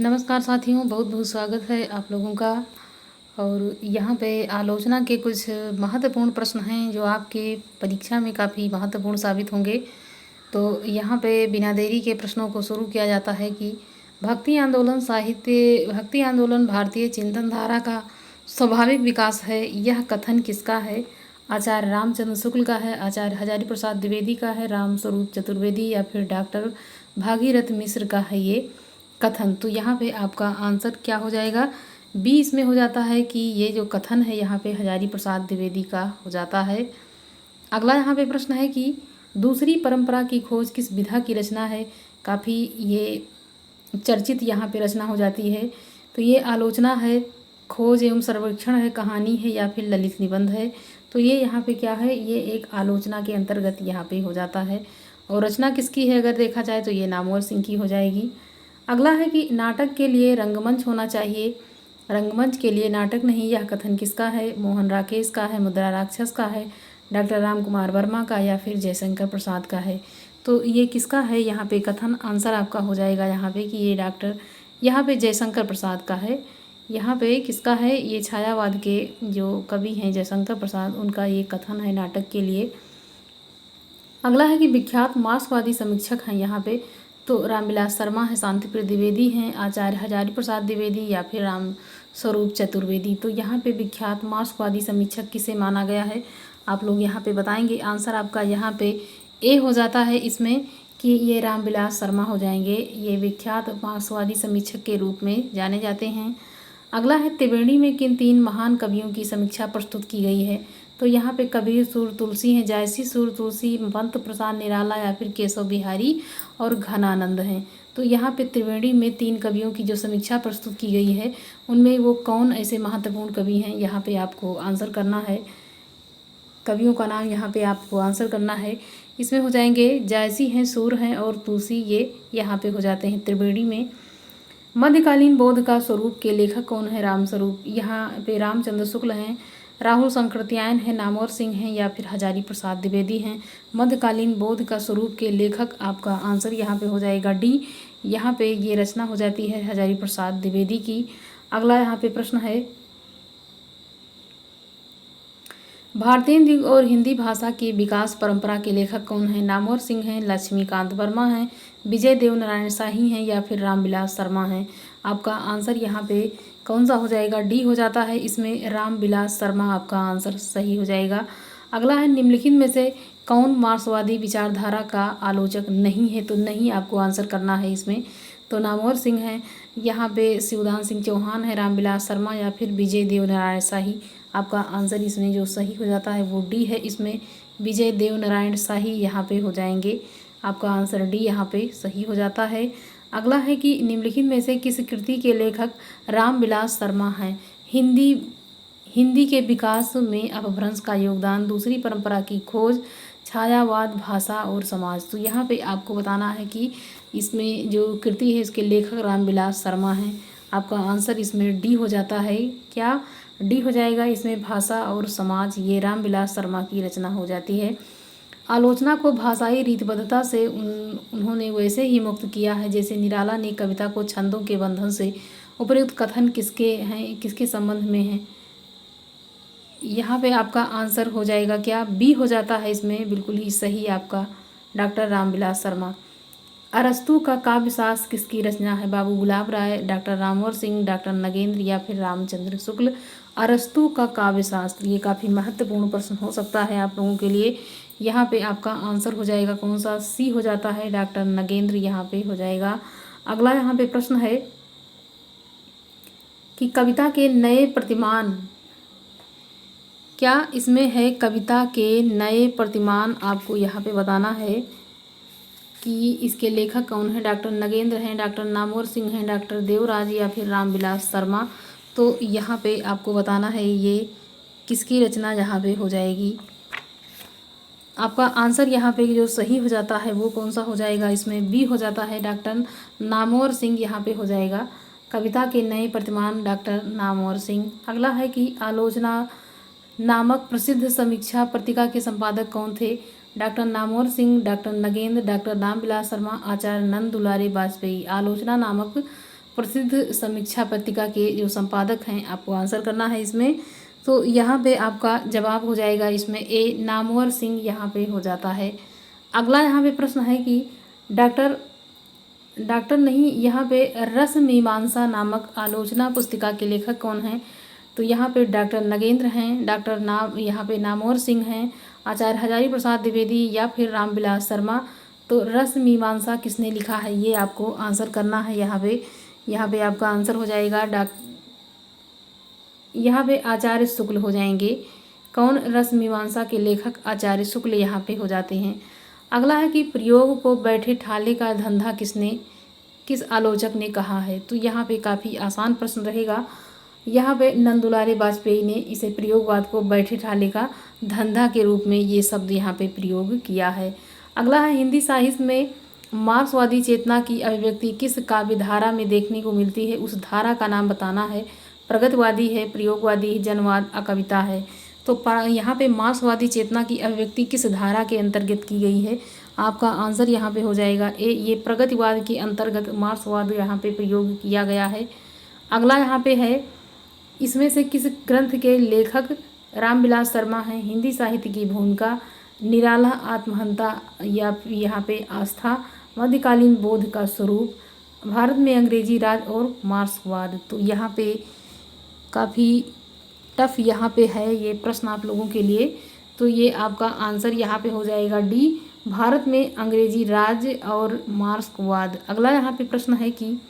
नमस्कार साथियों, बहुत बहुत स्वागत है आप लोगों का। और यहाँ पे आलोचना के कुछ महत्वपूर्ण प्रश्न हैं जो आपके परीक्षा में काफ़ी महत्वपूर्ण साबित होंगे। तो यहाँ पे बिना देरी के प्रश्नों को शुरू किया जाता है कि भक्ति आंदोलन भारतीय चिंतन धारा का स्वाभाविक विकास है। यह कथन किसका है? आचार्य रामचंद्र शुक्ल का है, आचार्य हजारी प्रसाद द्विवेदी का है, रामस्वरूप चतुर्वेदी या फिर डॉक्टर भागीरथ मिश्र का है ये कथन। तो यहाँ पे आपका आंसर क्या हो जाएगा? बी इसमें हो जाता है कि ये जो कथन है यहाँ पे हजारी प्रसाद द्विवेदी का हो जाता है। अगला यहाँ पे प्रश्न है कि दूसरी परंपरा की खोज किस विधा की रचना है? काफ़ी ये चर्चित यहाँ पे रचना हो जाती है। तो ये आलोचना है, खोज एवं सर्वेक्षण है, कहानी है या फिर ललित निबंध है। तो ये यहाँ पे क्या है? ये एक आलोचना के अंतर्गत यहाँ पे हो जाता है। और रचना किसकी है अगर देखा जाए तो ये नामवर सिंह की हो जाएगी। अगला है कि नाटक के लिए रंगमंच होना चाहिए, रंगमंच के लिए नाटक नहीं। यह कथन किसका है? मोहन राकेश का है, मुद्रा राक्षस का है, डॉक्टर राम कुमार वर्मा का या फिर जयशंकर प्रसाद का है। तो ये किसका है यहाँ पे कथन? आंसर आपका हो जाएगा यहाँ पे कि ये यहाँ पे जयशंकर प्रसाद का है। यहाँ पे किसका है? ये छायावाद के जो कवि हैं जयशंकर प्रसाद, उनका ये कथन है नाटक के लिए। अगला है कि विख्यात मार्क्सवादी समीक्षक हैं यहाँ पे। तो रामविलास शर्मा है, शांतिप्रिय द्विवेदी हैं, आचार्य हजारी प्रसाद द्विवेदी या फिर राम स्वरूप चतुर्वेदी। तो यहाँ पे विख्यात मार्क्सवादी समीक्षक किसे माना गया है? आप लोग यहाँ पे बताएंगे। आंसर आपका यहाँ पे ए हो जाता है इसमें कि ये रामविलास शर्मा हो जाएंगे। ये विख्यात मार्क्सवादी समीक्षक के रूप में जाने जाते हैं। अगला है त्रिवेणी में किन तीन महान कवियों की समीक्षा प्रस्तुत की गई है? तो यहाँ पे कबीर सुर तुलसी हैं, जायसी सुर तुलसी, पंत प्रसाद निराला या फिर केशव बिहारी और घनानंद हैं। तो यहाँ पे त्रिवेणी में तीन कवियों की जो समीक्षा प्रस्तुत की गई है उनमें वो कौन ऐसे महत्वपूर्ण कवि हैं, यहाँ पे आपको आंसर करना है। कवियों का नाम यहाँ पे आपको आंसर करना है। इसमें हो जाएंगे जायसी हैं, सूर हैं और तुलसी, ये यहाँ पे हो जाते हैं त्रिवेणी में। मध्यकालीन बौद्ध का स्वरूप के लेखक कौन है? रामस्वरूप, यहाँ पे रामचंद्र शुक्ल हैं, राहुल संकृत्यायन है, नामवर सिंह हैं या फिर हजारी प्रसाद द्विवेदी हैं। मध्यकालीन बौद्ध का स्वरूप के लेखक आपका आंसर यहाँ पे हो जाएगा डी। यहाँ पे ये रचना हो जाती है हजारी प्रसाद द्विवेदी की। अगला यहाँ पे प्रश्न है भारतीय और हिंदी भाषा की विकास परंपरा के लेखक कौन है? नामवर सिंह हैं, लक्ष्मीकांत वर्मा हैं, विजय देवनारायण शाही हैं या फिर रामविलास शर्मा हैं। आपका आंसर यहाँ पे कौन सा हो जाएगा? डी हो जाता है इसमें, रामविलास शर्मा आपका आंसर सही हो जाएगा। अगला है निम्नलिखित में से कौन मार्क्सवादी विचारधारा का आलोचक नहीं है? तो नहीं आपको आंसर करना है इसमें। तो नामवर सिंह हैं, यहाँ पे शिवदान सिंह चौहान है, रामविलास शर्मा या फिर विजय देवनारायण शाही। आपका आंसर इसमें जो सही हो जाता है वो डी है, इसमें विजय देवनारायण शाही यहाँ पे हो जाएंगे। आपका आंसर डी यहाँ पे सही हो जाता है। अगला है कि निम्नलिखित में से किस कृति के लेखक रामविलास शर्मा हैं? हिंदी के विकास में अपभ्रंश का योगदान, दूसरी परंपरा की खोज, छायावाद, भाषा और समाज। तो यहाँ पे आपको बताना है कि इसमें जो कृति है इसके लेखक रामविलास शर्मा हैं। आपका आंसर इसमें डी हो जाता है। क्या डी हो जाएगा इसमें? भाषा और समाज, ये रामविलास शर्मा की रचना हो जाती है। आलोचना को भाषाई रीतिबद्धता से उन्होंने वैसे ही मुक्त किया है जैसे निराला ने कविता को छंदों के बंधन से। उपर्युक्त कथन किसके हैं, किसके संबंध में है? यहाँ पे आपका आंसर हो जाएगा क्या? बी हो जाता है इसमें, बिल्कुल ही सही आपका, डॉक्टर रामविलास शर्मा। अरस्तु का काव्यशास्त्र किसकी रचना है? बाबू गुलाब राय, डॉक्टर रामवर सिंह, डॉक्टर नगेंद्र या फिर रामचंद्र शुक्ल। अरस्तु का काव्यशास्त्र, ये काफ़ी महत्वपूर्ण प्रश्न हो सकता है आप लोगों के लिए। यहाँ पे आपका आंसर हो जाएगा कौन सा? सी हो जाता है, डॉक्टर नगेंद्र यहाँ पे हो जाएगा। अगला यहाँ पे प्रश्न है कि कविता के नए प्रतिमान, क्या इसमें है कविता के नए प्रतिमान? आपको यहाँ पे बताना है कि इसके लेखक कौन है? डॉक्टर नगेंद्र हैं, डॉक्टर नामवर सिंह हैं, डॉक्टर देवराज या फिर रामविलास शर्मा। तो यहाँ पे आपको बताना है ये किसकी रचना यहाँ पे हो जाएगी। आपका आंसर यहाँ पे जो सही हो जाता है वो कौन सा हो जाएगा? इसमें बी हो जाता है, डॉक्टर नामवर सिंह यहाँ पे हो जाएगा। कविता के नए प्रतिमान, डॉक्टर नामवर सिंह। अगला है कि आलोचना नामक प्रसिद्ध समीक्षा पत्रिका के संपादक कौन थे? Doctor Namvar Singh, doctor Nagendra, doctor Ramvilas Sharma, Acharya Nand Dulare Vajpeyi. आलोचना नामक प्रसिद्ध समीक्षा पत्रिका के जो संपादक हैं, आपको आंसर करना है इसमें। तो यहाँ पे आपका जवाब हो जाएगा इसमें ए नामवर सिंह यहाँ पे हो जाता है। अगला यहाँ पे प्रश्न है कि डॉक्टर नहीं, यहाँ पे रस मीमांसा नामक आलोचना पुस्तिका के लेखक कौन हैं? तो यहाँ पे डॉक्टर नगेंद्र हैं, यहाँ पे नामवर सिंह हैं, आचार्य हजारी प्रसाद द्विवेदी या फिर रामविलास शर्मा। तो रस मीमांसा किसने लिखा है, ये आपको आंसर करना है। यहाँ पे आपका आंसर हो जाएगा यहाँ पे आचार्य शुक्ल हो जाएंगे। कौन? रस मीमांसा के लेखक आचार्य शुक्ल यहाँ पे हो जाते हैं। अगला है कि प्रयोग को बैठे ठाले का धंधा किस आलोचक ने कहा है? तो यहाँ पे काफ़ी आसान प्रश्न रहेगा। यहाँ पे नंदुलारे वाजपेयी ने इसे प्रयोगवाद को बैठे ठाले का धंधा के रूप में ये शब्द यहाँ पे प्रयोग किया है। अगला है हिंदी साहित्य में मार्क्सवादी चेतना की अभिव्यक्ति किस काव्य धारा में देखने को मिलती है? उस धारा का नाम बताना है। प्रगतिवादी है, प्रयोगवादी, जनवाद, कविता है। तो यहाँ पे मार्क्सवादी चेतना की अभिव्यक्ति किस धारा के अंतर्गत की गई है? आपका आंसर यहाँ पे हो जाएगा ए, ये प्रगतिवाद के अंतर्गत मार्क्सवाद यहाँ पे प्रयोग किया गया है। अगला यहाँ पे है, इसमें से किस ग्रंथ के लेखक रामविलास शर्मा हैं? हिंदी साहित्य की भूमिका, निराला आत्महंता या यहाँ पे आस्था, मध्यकालीन बोध का स्वरूप, भारत में अंग्रेजी राज और मार्क्सवाद। तो यहाँ पे काफ़ी टफ यहाँ पे है ये प्रश्न आप लोगों के लिए। तो ये आपका आंसर यहाँ पे हो जाएगा डी, भारत में अंग्रेजी राज और मार्क्सवाद। अगला यहाँ पे प्रश्न है कि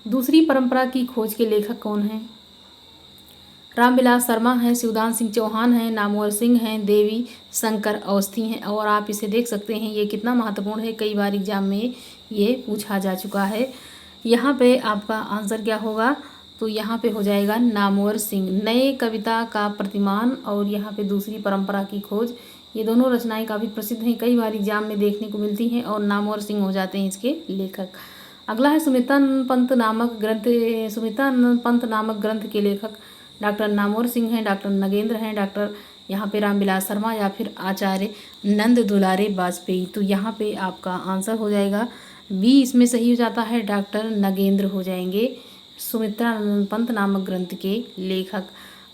दूसरी परंपरा की खोज के लेखक कौन हैं? रामविलास शर्मा हैं, शिवदान सिंह चौहान हैं, नामवर सिंह हैं, देवी शंकर अवस्थी हैं। और आप इसे देख सकते हैं, ये कितना महत्वपूर्ण है, कई बार एग्जाम में ये पूछा जा चुका है। यहाँ पे आपका आंसर क्या होगा? तो यहाँ पे हो जाएगा नामवर सिंह। नए कविता का प्रतिमान और यहाँ पे दूसरी परंपरा की खोज, ये दोनों रचनाएं काफ़ी प्रसिद्ध हैं, कई बार एग्जाम में देखने को मिलती हैं और नामवर सिंह हो जाते हैं इसके लेखक। अगला है सुमित्रानंद पंत नामक ग्रंथ के लेखक डॉक्टर नामवर सिंह हैं, डॉक्टर नगेंद्र हैं, डॉक्टर यहाँ पे रामविलास शर्मा या फिर आचार्य नंद दुलारे वाजपेयी। तो यहाँ पे आपका आंसर हो जाएगा बी, इसमें सही हो जाता है, डॉक्टर नगेंद्र हो जाएंगे सुमित्रानंद पंत नामक ग्रंथ के लेखक।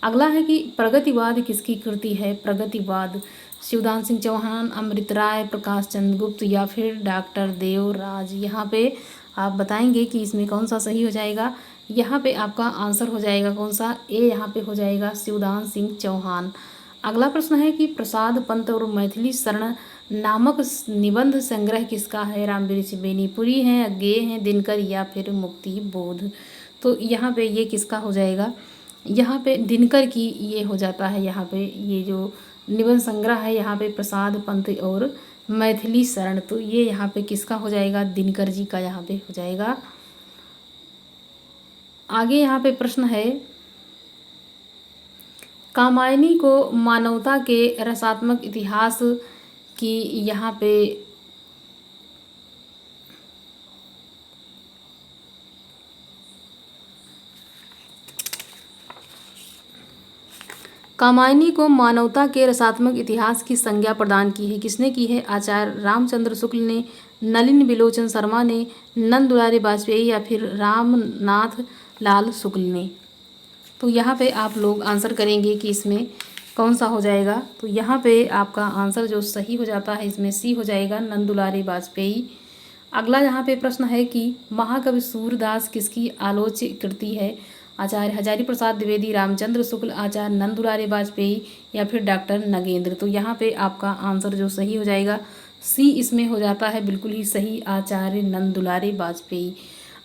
अगला है कि प्रगतिवाद किसकी कृति है? प्रगतिवाद शिवदान सिंह चौहान, अमृत राय, प्रकाश चंद्र गुप्त या फिर डॉक्टर देवराज। यहाँ पे आप बताएंगे कि इसमें कौन सा सही हो जाएगा। यहाँ पे आपका आंसर हो जाएगा कौन सा? ए, यहाँ पे हो जाएगा शिवदान सिंह चौहान। अगला प्रश्न है कि प्रसाद पंत और मैथिली शरण नामक निबंध संग्रह किसका है? रामवृक्ष बेनीपुरी हैं, अज्ञेय हैं, दिनकर या फिर मुक्ति बोध। तो यहाँ पे ये किसका हो जाएगा? यहाँ पे दिनकर की ये हो जाता है। यहाँ पे ये जो निबंध संग्रह है, यहाँ पे प्रसाद पंत और मैथिली शरण, तो ये यहाँ पे किसका हो जाएगा? दिनकर जी का यहाँ पे हो जाएगा। आगे यहाँ पे प्रश्न है, कामायनी को मानवता के रसात्मक इतिहास की यहाँ पे कामायनी को मानवता के रसात्मक इतिहास की संज्ञा प्रदान की है, किसने की है? आचार्य रामचंद्र शुक्ल ने, नलिन बिलोचन शर्मा ने, नंद दुलारे वाजपेयी या फिर रामनाथ लाल शुक्ल ने। तो यहाँ पे आप लोग आंसर करेंगे कि इसमें कौन सा हो जाएगा। तो यहाँ पे आपका आंसर जो सही हो जाता है इसमें सी हो जाएगा, नंद दुलारे वाजपेयी। अगला यहाँ पे प्रश्न है कि महाकवि सूरदास किसकी आलोच्य कृति है? आचार्य हजारी प्रसाद द्विवेदी, रामचंद्र शुक्ल, आचार्य नंद दुलारे वाजपेयी या फिर डॉक्टर नगेंद्र। तो यहाँ पे आपका आंसर जो सही हो जाएगा सी इसमें हो जाता है, बिल्कुल ही सही, आचार्य नंद दुलारे वाजपेयी।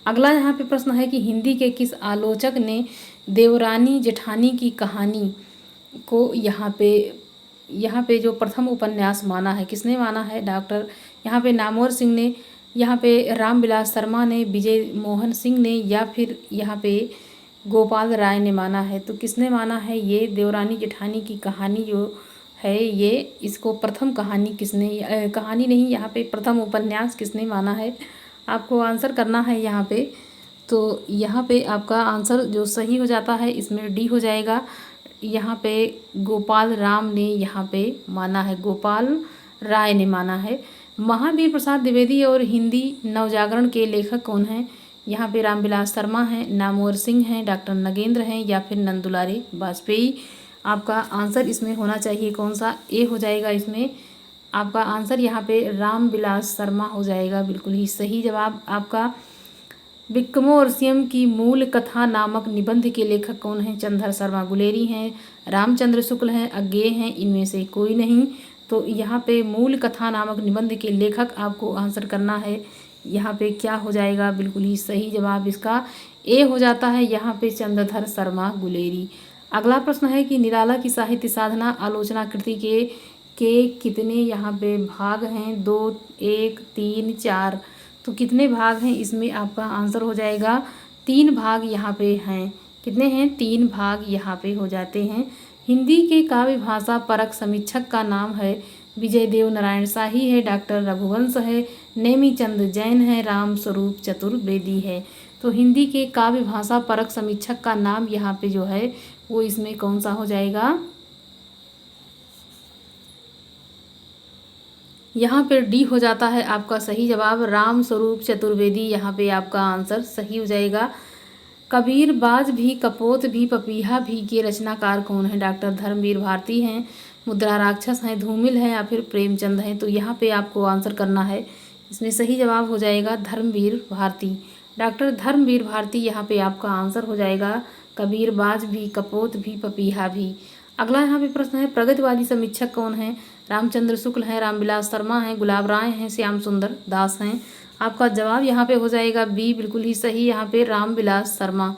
अगला यहाँ पे प्रश्न है कि हिंदी के किस आलोचक ने देवरानी जेठानी की कहानी को यहाँ पे जो प्रथम उपन्यास माना है, किसने माना है? डॉक्टर यहाँ पे नामवर सिंह ने, यहाँ पे रामविलास शर्मा ने, विजय मोहन सिंह ने या फिर यहाँ पे गोपाल राय ने माना है। तो किसने माना है? ये देवरानी जेठानी की कहानी जो है, ये इसको प्रथम कहानी किसने, कहानी नहीं, यहाँ पे प्रथम उपन्यास किसने माना है? आपको आंसर करना है यहाँ पे। तो यहाँ पे आपका आंसर जो सही हो जाता है इसमें डी हो जाएगा। यहाँ पे गोपाल राम ने यहाँ पे माना है, गोपाल राय ने माना है। महावीर प्रसाद द्विवेदी और हिंदी नवजागरण के लेखक कौन हैं? यहाँ पे रामविलास शर्मा हैं, नामवर सिंह हैं, डॉक्टर नगेंद्र हैं या फिर नंदुलारे वाजपेयी। आपका आंसर इसमें होना चाहिए कौन सा? ए हो जाएगा इसमें आपका आंसर यहाँ पे रामविलास शर्मा हो जाएगा, बिल्कुल ही सही जवाब आपका। विक्रमोर्वशीयम की मूल कथा नामक निबंध के लेखक कौन हैं? चंद्रधर शर्मा गुलेरी हैं, रामचंद्र शुक्ल हैं, अज्ञेय हैं, इनमें से कोई नहीं। तो यहाँ पे मूल कथा नामक निबंध के लेखक आपको आंसर करना है। यहाँ पे क्या हो जाएगा? बिल्कुल ही सही जवाब इसका ए हो जाता है, यहाँ पे चंद्रधर शर्मा गुलेरी। अगला प्रश्न है कि निराला की साहित्य साधना आलोचना कृति के कितने यहाँ पे भाग हैं? 2, 1, 3, 4। तो कितने भाग हैं इसमें? आपका आंसर हो जाएगा 3 भाग यहाँ पे हैं। कितने हैं? 3 भाग यहाँ पे हो जाते हैं। हिंदी के काव्य भाषा परक समीक्षक का नाम है विजय देव नारायण शाही है, डॉक्टर रघुवंश है, नेमीचंद जैन है, राम स्वरूप चतुर्वेदी है। तो हिंदी के काव्य भाषा परक समीक्षक का नाम यहाँ पे जो है वो इसमें कौन सा हो जाएगा? यहाँ पे डी हो जाता है आपका सही जवाब, राम स्वरूप चतुर्वेदी। यहाँ पे आपका आंसर सही हो जाएगा। कबीर बाज भी, कपोत भी, पपीहा भी के रचनाकार कौन है? डॉक्टर धर्मवीर भारती हैं, मुद्रा राक्षस हैं, धूमिल हैं या फिर प्रेमचंद हैं। तो यहाँ पे आपको आंसर करना है, इसमें सही जवाब हो जाएगा धर्मवीर भारती। डॉक्टर धर्मवीर भारती यहाँ पे आपका आंसर हो जाएगा। कबीर बाज भी, कपोत भी, पपीहा भी। अगला यहाँ पे प्रश्न है प्रगतिवादी समीक्षक कौन है? रामचंद्र शुक्ल हैं, रामविलास शर्मा हैं, गुलाब राय हैं, श्याम सुंदर दास हैं। आपका जवाब यहाँ पे हो जाएगा बी, बिल्कुल ही सही, यहाँ पे रामविलास शर्मा।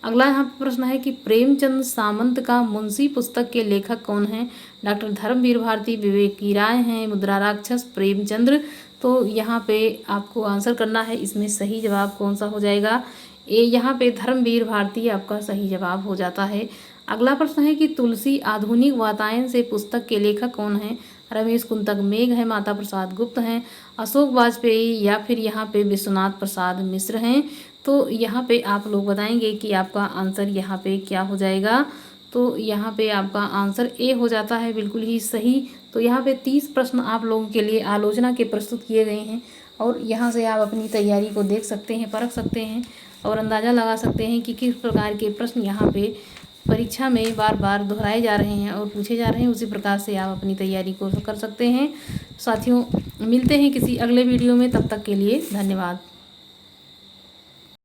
अगला यहाँ पे प्रश्न है कि प्रेमचंद सामंत का मुंशी पुस्तक के लेखक कौन हैं? डॉक्टर धर्मवीर भारती, विवेक की राय हैं, मुद्रा राक्षस, प्रेमचंद्र। तो यहाँ पे आपको आंसर करना है, इसमें सही जवाब कौन सा हो जाएगा? ए, यहाँ पे धर्मवीर भारती आपका सही जवाब हो जाता है। अगला प्रश्न है कि तुलसी आधुनिक वातायन से पुस्तक के लेखक कौन हैं? रमेश कुंतक मेघ है, माता प्रसाद गुप्त हैं, अशोक वाजपेयी या फिर यहाँ पे विश्वनाथ प्रसाद मिश्र हैं। तो यहाँ पे आप लोग बताएंगे कि आपका आंसर यहाँ पे क्या हो जाएगा? तो यहाँ पे आपका आंसर ए हो जाता है, बिल्कुल ही सही। तो यहाँ पे 30 प्रश्न आप लोगों के लिए आलोचना के प्रस्तुत किए गए हैं और यहाँ से आप अपनी तैयारी को देख सकते हैं, परख सकते हैं और अंदाज़ा लगा सकते हैं कि किस प्रकार के प्रश्न यहाँ पे परीक्षा में बार बार दोहराए जा रहे हैं और पूछे जा रहे हैं। उसी प्रकार से आप अपनी तैयारी को कर सकते हैं। साथियों, मिलते हैं किसी अगले वीडियो में, तब तक के लिए धन्यवाद।